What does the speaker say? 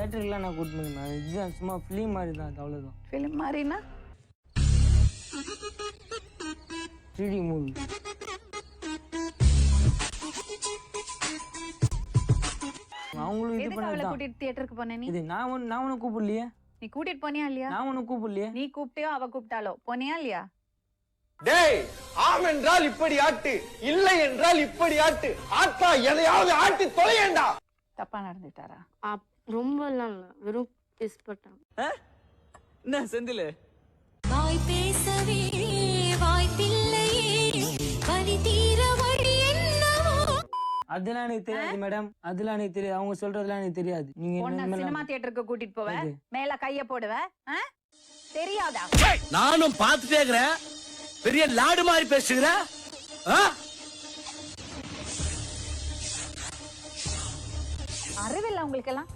தேட்டருக்குலாம் நான் கூட்டு போனேன். இதுதான் சும்மா ஃபிலிம் மாதிரி தான், அது அவ்வளோதான். ஃபிலிம் மாதிரினா 3D மூவி. அவங்களும் இது எதுக்கு அவளை பண்ணதான். கூட்டிட்டு தியேட்டருக்கு போனே நீ? இது நான் ஒன்னும் கூப்பிடலையே. நீ கூட்டிட்டு போனியா இல்லையா? நான் ஒன்னும் கூப்பிடலையே. நீ கூப்பிட்டியோ அவ கூப்பிட்டாலோ போனியா இல்லையா? டேய், ஆம் என்றால் இப்படி ஆட்டு, இல்லை என்றால் இப்படி ஆட்டு. ஆட்டா எதையாவது ஆட்டி தொலையேண்டா. தப்பா நடந்துட்டாரா? ரொம்ப எல்லாம் இல்ல, வெறும் கிஸ் பண்ணாங்க. என்ன செந்தில் வாய் பேசவே வாய்ப்பில்லையே, வலி தீர வழி என்னவோ. அதெல்லாம் எனக்கு தெரியாது மேடம், அதெல்லாம் எனக்கு தெரியாது. அவங்க சொல்றதெல்லாம் எனக்கு தெரியாது. உன்னை நீங்க சினிமா தியேட்டருக்கு கூட்டிட்டு போவ, எது? மேல கைய போடுவ, தெரியாதா? நானும் பார்த்துட்டே இருக்கிறேன். பெரிய லாடு மாதிரி பேசுகிற. அறிவில்லை உங்களுக்கு எல்லாம்.